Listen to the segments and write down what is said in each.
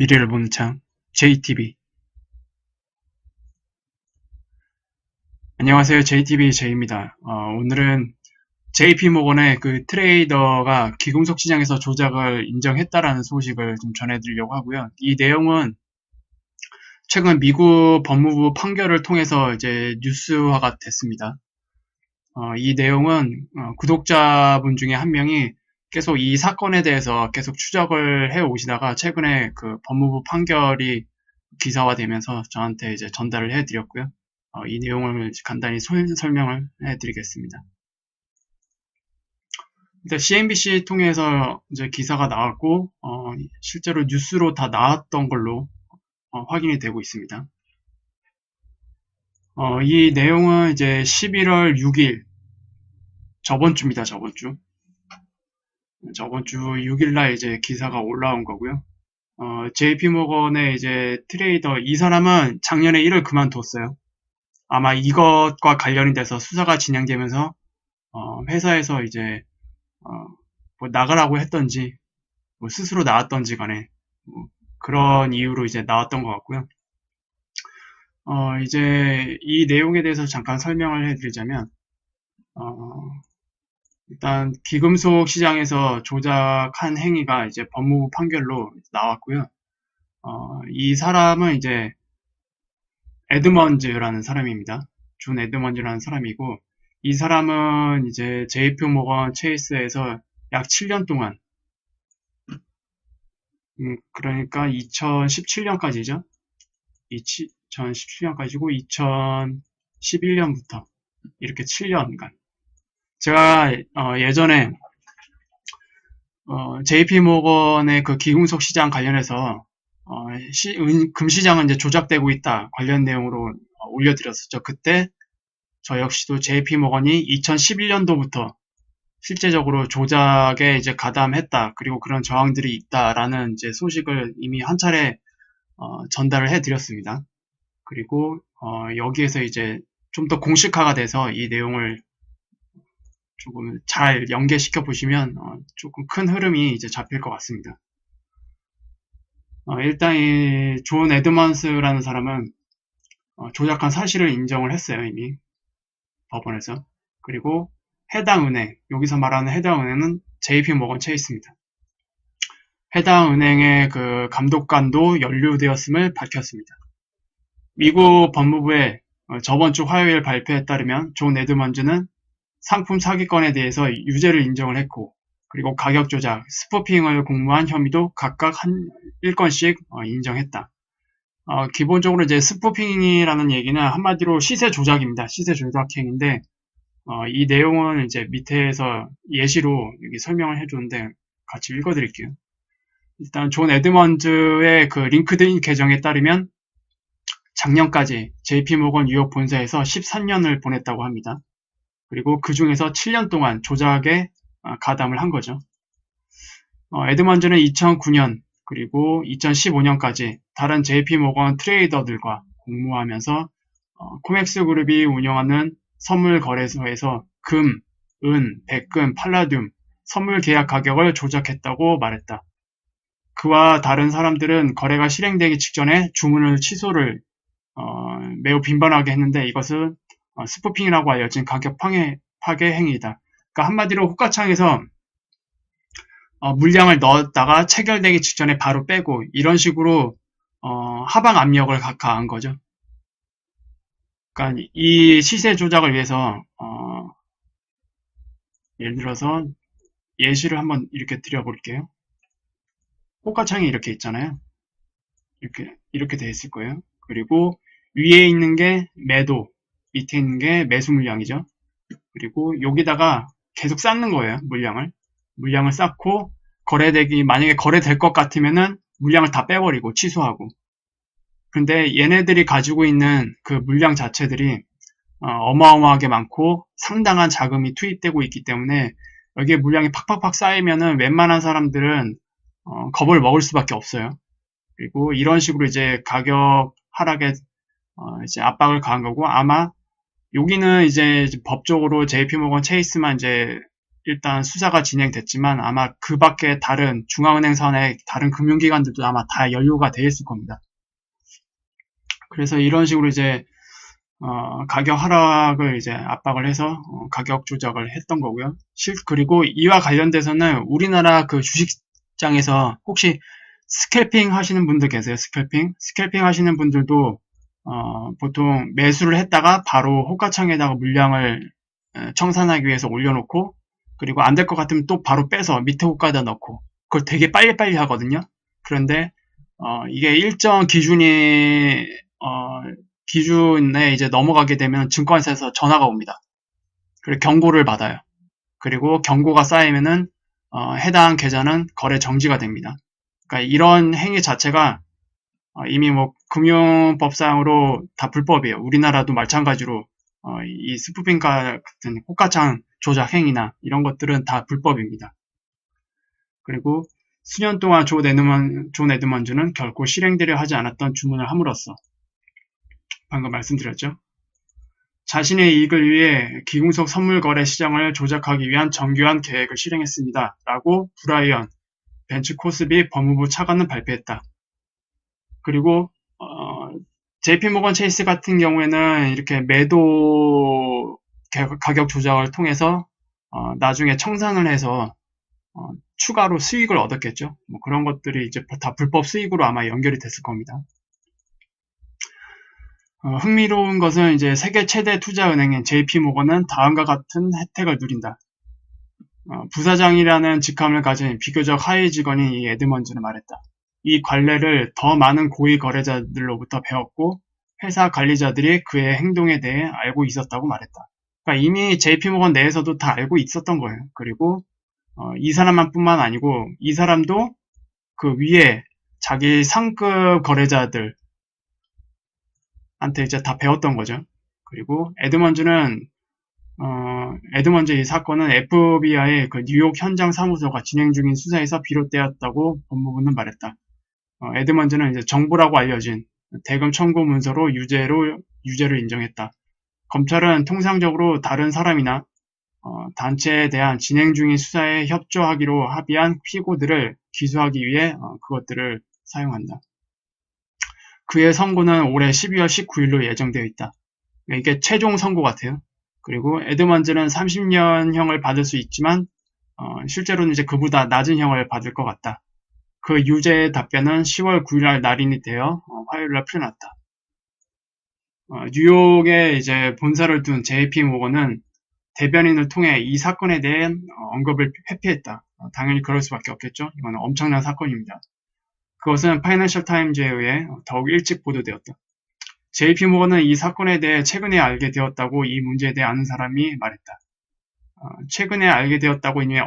미래를 보는 창 JTB. 안녕하세요. JTB 제이입니다. 오늘은 JP모건의 그 트레이더가 기금속 시장에서 조작을 인정했다라는 소식을 좀 전해드리려고 하고요. 이 내용은 최근 미국 법무부 판결을 통해서 이제 뉴스화가 됐습니다. 이 내용은 구독자분 중에 한 명이 계속 이 사건에 대해서 계속 추적을 해 오시다가 최근에 그 법무부 판결이 기사화되면서 저한테 이제 전달을 해드렸고요. 이 내용을 간단히 설명을 해드리겠습니다. 일단 CNBC 통해서 이제 기사가 나왔고, 실제로 뉴스로 다 나왔던 걸로 확인이 되고 있습니다. 이 내용은 이제 11월 6일, 저번 주입니다, 저번 주. 저번 주 6일날 이제 기사가 올라온 거고요. JP모건의 이제 트레이더, 이 사람은 작년에 일을 그만뒀어요. 아마 이것과 관련이 돼서 수사가 진행되면서, 회사에서 이제, 뭐 나가라고 했던지, 뭐 스스로 나왔던지 간에, 뭐 그런 이유로 이제 나왔던 것 같고요. 이제 이 내용에 대해서 잠깐 설명을 해드리자면, 일단 기금속 시장에서 조작한 행위가 이제 법무부 판결로 나왔고요. 이 사람은 이제 에드먼즈라는 사람입니다. 존 에드먼즈라는 사람이고, 이 사람은 이제 JP모건 체이스에서 약 7년 동안, 그러니까 2017년까지죠. 2017년까지고 2011년부터 이렇게 7년간. 제가 예전에 JP모건의 그 기금속 시장 관련해서 금시장은 이제 조작되고 있다 관련 내용으로 올려드렸었죠. 그때 저 역시도 JP모건이 2011년도부터 실제적으로 조작에 이제 가담했다. 그리고 그런 저항들이 있다라는 이제 소식을 이미 한 차례 전달을 해드렸습니다. 그리고 여기에서 이제 좀 더 공식화가 돼서 이 내용을 조금 잘 연계시켜 보시면 조금 큰 흐름이 이제 잡힐 것 같습니다. 일단 이 존 에드먼스라는 사람은 조작한 사실을 인정을 했어요, 이미 법원에서. 그리고 해당 은행, 여기서 말하는 해당 은행은 JP모건 체이스입니다. 해당 은행의 그 감독관도 연루되었음을 밝혔습니다. 미국 법무부의 저번 주 화요일 발표에 따르면 존 에드먼즈는 상품 사기건에 대해서 유죄를 인정을 했고, 그리고 가격 조작, 스푸핑을 공모한 혐의도 각각 한 1건씩 인정했다. 기본적으로 이제 스푸핑이라는 얘기는 한마디로 시세 조작입니다. 시세 조작 행위인데, 이 내용은 이제 밑에서 예시로 여기 설명을 해줬는데 같이 읽어드릴게요. 일단 존 에드먼즈의 그 링크드인 계정에 따르면 작년까지 JP모건 뉴욕 본사에서 13년을 보냈다고 합니다. 그리고 그 중에서 7년 동안 조작에 가담을 한 거죠. 에드먼즈는 2009년 그리고 2015년까지 다른 JP모건 트레이더들과 공모하면서 코맥스 그룹이 운영하는 선물 거래소에서 금, 은, 백금, 팔라듐 선물 계약 가격을 조작했다고 말했다. 그와 다른 사람들은 거래가 실행되기 직전에 주문을 취소를 매우 빈번하게 했는데 이것은 스푸핑이라고 알려진 가격 파괴 행위이다. 그러니까 한마디로 호가창에서 물량을 넣었다가 체결되기 직전에 바로 빼고 이런 식으로 하방 압력을 가한 거죠. 그러니까 이 시세 조작을 위해서 예를 들어서 예시를 한번 이렇게 드려볼게요. 호가창이 이렇게 있잖아요. 이렇게 돼 있을 거예요. 그리고 위에 있는 게 매도, 밑에 있는 게 매수 물량이죠. 그리고 여기다가 계속 쌓는 거예요. 물량을 쌓고 만약에 거래될 것 같으면은 물량을 다 빼버리고 취소하고. 근데 얘네들이 가지고 있는 그 물량 자체들이 어마어마하게 많고 상당한 자금이 투입되고 있기 때문에 여기에 물량이 팍팍팍 쌓이면은 웬만한 사람들은 겁을 먹을 수밖에 없어요. 그리고 이런 식으로 이제 가격 하락에 이제 압박을 가한 거고 아마 여기는 이제 법적으로 JP모건 체이스만 이제 일단 수사가 진행됐지만 아마 그 밖에 다른 중앙은행 산하의 다른 금융기관들도 아마 다 연루가 돼 있을 겁니다. 그래서 이런 식으로 이제 가격 하락을 이제 압박을 해서 가격 조작을 했던 거고요. 그리고 이와 관련돼서는 우리나라 그 주식장에서 혹시 스캘핑 하시는 분들 계세요? 스캘핑 하시는 분들도 보통 매수를 했다가 바로 호가창에다가 물량을 청산하기 위해서 올려놓고 그리고 안 될 것 같으면 또 바로 빼서 밑에 호가에다 넣고 그걸 되게 빨리빨리 하거든요. 그런데 이게 일정 기준에 이제 넘어가게 되면 증권사에서 전화가 옵니다. 그리고 경고를 받아요. 그리고 경고가 쌓이면은 해당 계좌는 거래 정지가 됩니다. 그러니까 이런 행위 자체가 이미 뭐 금융법상으로 다 불법이에요. 우리나라도 마찬가지로 이 스푸핑 같은 호가창 조작 행위나 이런 것들은 다 불법입니다. 그리고 수년 동안 존 에드먼즈는 결코 실행되려 하지 않았던 주문을 함으로써 방금 말씀드렸죠. 자신의 이익을 위해 기금속 선물 거래 시장을 조작하기 위한 정교한 계획을 실행했습니다. 라고 브라이언 벤츠 코스비 법무부 차관은 발표했다. 그리고 JP모건 체이스 같은 경우에는 이렇게 매도 가격 조작을 통해서 나중에 청산을 해서 추가로 수익을 얻었겠죠. 뭐 그런 것들이 이제 다 불법 수익으로 아마 연결이 됐을 겁니다. 흥미로운 것은 이제 세계 최대 투자은행인 JP모건은 다음과 같은 혜택을 누린다. 부사장이라는 직함을 가진 비교적 하위 직원인 이 에드먼즈는 말했다. 이 관례를 더 많은 고위 거래자들로부터 배웠고 회사 관리자들이 그의 행동에 대해 알고 있었다고 말했다. 그러니까 이미 JP모건 내에서도 다 알고 있었던 거예요. 그리고 이 사람만 뿐만 아니고 이 사람도 그 위에 자기 상급 거래자들한테 이제 다 배웠던 거죠. 그리고 에드먼즈 이 사건은 FBI의 그 뉴욕 현장 사무소가 진행 중인 수사에서 비롯되었다고 법무부는 말했다. 에드먼즈는 이제 정보라고 알려진 대금 청구 문서로 유죄를 인정했다. 검찰은 통상적으로 다른 사람이나 단체에 대한 진행 중인 수사에 협조하기로 합의한 피고들을 기소하기 위해 그것들을 사용한다. 그의 선고는 올해 12월 19일로 예정되어 있다. 이게 최종 선고 같아요. 그리고 에드먼즈는 30년형을 받을 수 있지만 실제로는 이제 그보다 낮은 형을 받을 것 같다. 그 유죄의 답변은 10월 9일날 날인이 되어 화요일날 풀려났다. 뉴욕에 이제 본사를 둔 JP모건은 대변인을 통해 이 사건에 대한 언급을 회피했다. 당연히 그럴 수밖에 없겠죠. 이거는 엄청난 사건입니다. 그것은 파이낸셜 타임즈에 의해 더욱 일찍 보도되었다. JP모건은 이 사건에 대해 최근에 알게 되었다고 이 문제에 대해 아는 사람이 말했다. 최근에 알게 되었다고 이미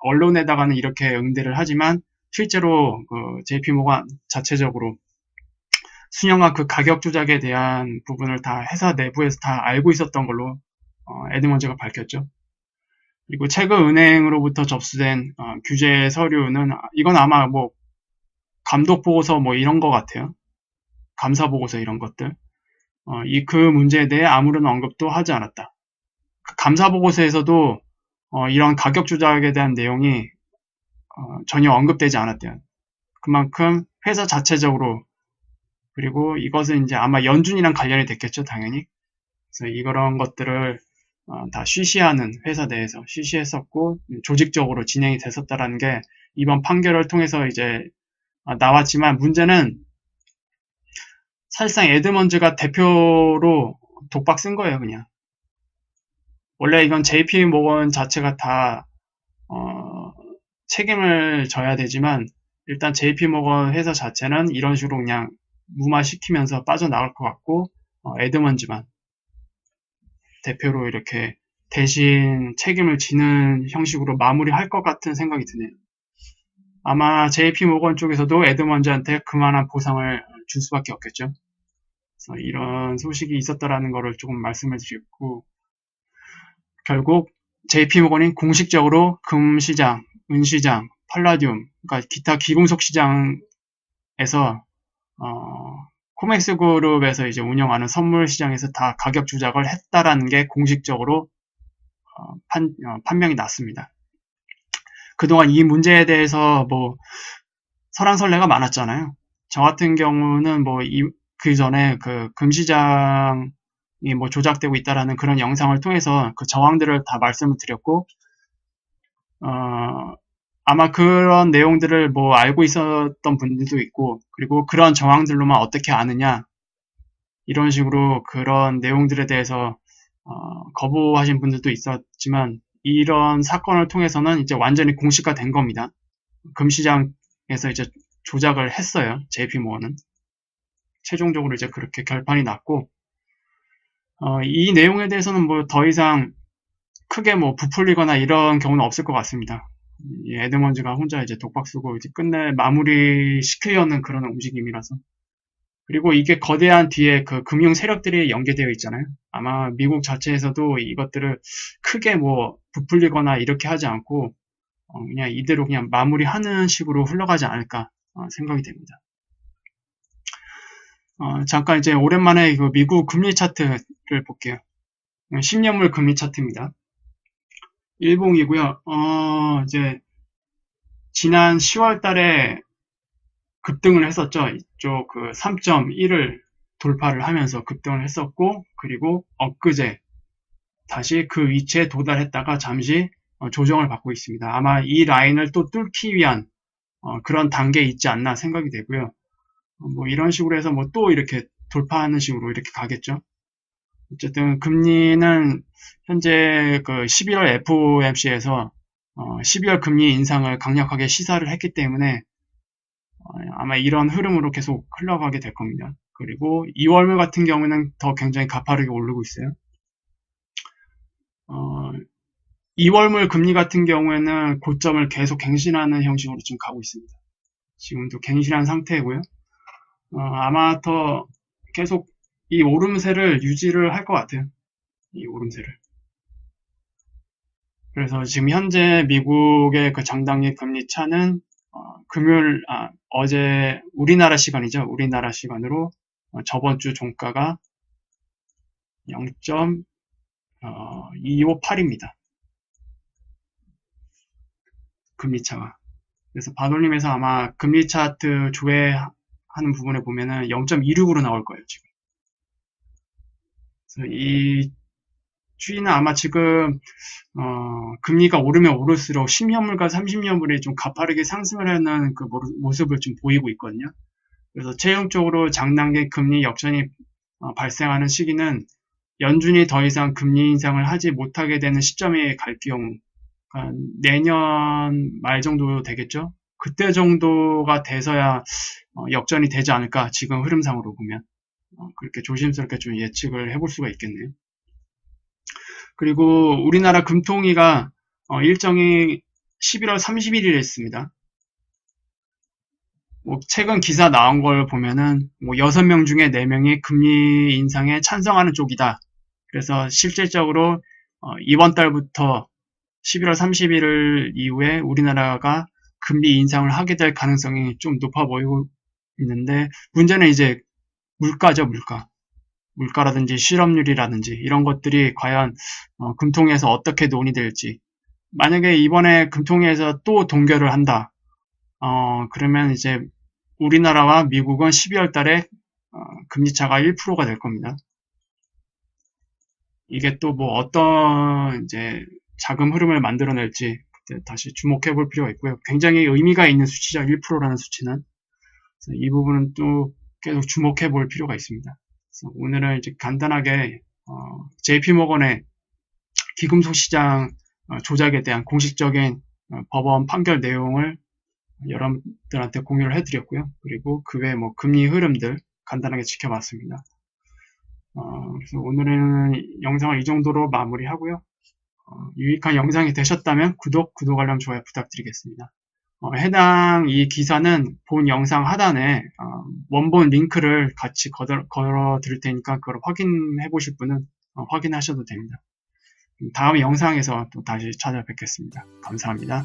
언론에다가는 이렇게 응대를 하지만 실제로 그 JP모건 자체적으로 수년간 그 가격 조작에 대한 부분을 다 회사 내부에서 다 알고 있었던 걸로 에드먼즈가 밝혔죠. 그리고 최근 은행으로부터 접수된 규제 서류는 이건 아마 뭐 감독 보고서 뭐 이런 것 같아요. 감사 보고서 이런 것들. 그 문제에 대해 아무런 언급도 하지 않았다. 감사 보고서에서도 이런 가격 조작에 대한 내용이 전혀 언급되지 않았대요. 그만큼 회사 자체적으로 그리고 이것은 이제 아마 연준이랑 관련이 됐겠죠, 당연히. 그래서 이런 것들을 다 쉬쉬하는 회사 내에서 쉬쉬했었고 조직적으로 진행이 됐었다라는 게 이번 판결을 통해서 이제 나왔지만 문제는 사실상 에드먼즈가 대표로 독박 쓴 거예요, 그냥. 원래 이건 JP모건 자체가 다 책임을 져야 되지만 일단 JP모건 회사 자체는 이런 식으로 그냥 무마시키면서 빠져나갈 것 같고 에드먼즈만 대표로 이렇게 대신 책임을 지는 형식으로 마무리할 것 같은 생각이 드네요. 아마 JP모건 쪽에서도 에드먼즈한테 그만한 보상을 줄 수밖에 없겠죠. 그래서 이런 소식이 있었다라는 거를 조금 말씀을 드렸고 결국 JP모건이 공식적으로 금시장, 은시장, 팔라디움, 그러니까 기타 기금속 시장에서 코맥스 그룹에서 이제 운영하는 선물 시장에서 다 가격 조작을 했다라는 게 공식적으로 판명이 났습니다. 그동안 이 문제에 대해서 뭐 설왕설래가 많았잖아요. 저 같은 경우는 뭐 그 전에 그 금시장이 뭐 조작되고 있다라는 그런 영상을 통해서 그 정황들을 다 말씀을 드렸고, 아마 그런 내용들을 뭐 알고 있었던 분들도 있고, 그리고 그런 정황들로만 어떻게 아느냐, 이런 식으로 그런 내용들에 대해서 거부하신 분들도 있었지만, 이런 사건을 통해서는 이제 완전히 공식화된 겁니다. 금시장에서 이제 조작을 했어요. JP모건은. 최종적으로 이제 그렇게 결판이 났고, 이 내용에 대해서는 뭐 더 이상 크게 뭐 부풀리거나 이런 경우는 없을 것 같습니다. 에드먼즈가 혼자 이제 독박 쓰고 이제 끝내 마무리 시키려는 그런 움직임이라서. 그리고 이게 거대한 뒤에 그 금융 세력들이 연계되어 있잖아요. 아마 미국 자체에서도 이것들을 크게 뭐 부풀리거나 이렇게 하지 않고 그냥 이대로 그냥 마무리하는 식으로 흘러가지 않을까 생각이 됩니다. 잠깐 이제 오랜만에 그 미국 금리 차트를 볼게요. 10년물 금리 차트입니다. 일봉이고요. 이제 지난 10월 달에 급등을 했었죠. 이쪽 그 3.1을 돌파를 하면서 급등을 했었고, 그리고 엊그제 다시 그 위치에 도달했다가 잠시 조정을 받고 있습니다. 아마 이 라인을 또 뚫기 위한 그런 단계에 있지 않나 생각이 되고요. 뭐 이런 식으로 해서 뭐 또 이렇게 돌파하는 식으로 이렇게 가겠죠. 어쨌든 금리는 현재 그 11월 FOMC에서 12월 금리 인상을 강력하게 시사를 했기 때문에 아마 이런 흐름으로 계속 흘러가게 될 겁니다. 그리고 2월물 같은 경우는 더 굉장히 가파르게 오르고 있어요. 2월물 금리 같은 경우에는 고점을 계속 갱신하는 형식으로 지금 가고 있습니다. 지금도 갱신한 상태고요. 아마 더 계속 이 오름세를 유지를 할 것 같아요. 이 오름세를. 그래서 지금 현재 미국의 그 장단기 금리 차는 어제 우리나라 시간이죠. 우리나라 시간으로 저번 주 종가가 0.258입니다. 금리 차가. 그래서 반올림에서 아마 금리 차트 조회하는 부분에 보면은 0.26으로 나올 거예요, 지금. 그래서 이 추이는 아마 지금 금리가 오르면 오를수록 10년물과 30년물이 좀 가파르게 상승을 하는 그 모습을 좀 보이고 있거든요. 그래서 최종적으로 장단기 금리 역전이 발생하는 시기는 연준이 더 이상 금리 인상을 하지 못하게 되는 시점에 갈 경우, 그러니까 내년 말 정도 되겠죠? 그때 정도가 돼서야 역전이 되지 않을까, 지금 흐름상으로 보면. 그렇게 조심스럽게 좀 예측을 해볼 수가 있겠네요. 그리고 우리나라 금통위가 일정이 11월 31일에 있습니다. 뭐 최근 기사 나온 걸 보면은 뭐 6명 중에 4명이 금리 인상에 찬성하는 쪽이다. 그래서 실질적으로 이번 달부터 11월 31일 이후에 우리나라가 금리 인상을 하게 될 가능성이 좀 높아 보이고 있는데, 문제는 이제 물가죠, 물가. 물가라든지 실업률이라든지 이런 것들이 과연 금통위에서 어떻게 논의될지. 만약에 이번에 금통위에서 또 동결을 한다. 그러면 이제 우리나라와 미국은 12월 달에 금리차가 1%가 될 겁니다. 이게 또 뭐 어떤 이제 자금 흐름을 만들어낼지 다시 주목해 볼 필요가 있고요. 굉장히 의미가 있는 수치죠. 1%라는 수치는. 이 부분은 또 계속 주목해 볼 필요가 있습니다. 그래서 오늘은 이제 간단하게 JP모건의 기금속 시장 조작에 대한 공식적인 법원 판결 내용을 여러분들한테 공유를 해드렸고요. 그리고 그 외에 뭐 금리 흐름들 간단하게 지켜봤습니다. 그래서 오늘은 영상을 이 정도로 마무리하고요. 유익한 영상이 되셨다면 구독 알람, 좋아요 부탁드리겠습니다. 해당 이 기사는 본 영상 하단에 원본 링크를 같이 걸어 드릴 테니까 그걸 확인해 보실 분은 확인하셔도 됩니다. 다음 영상에서 또 다시 찾아뵙겠습니다. 감사합니다.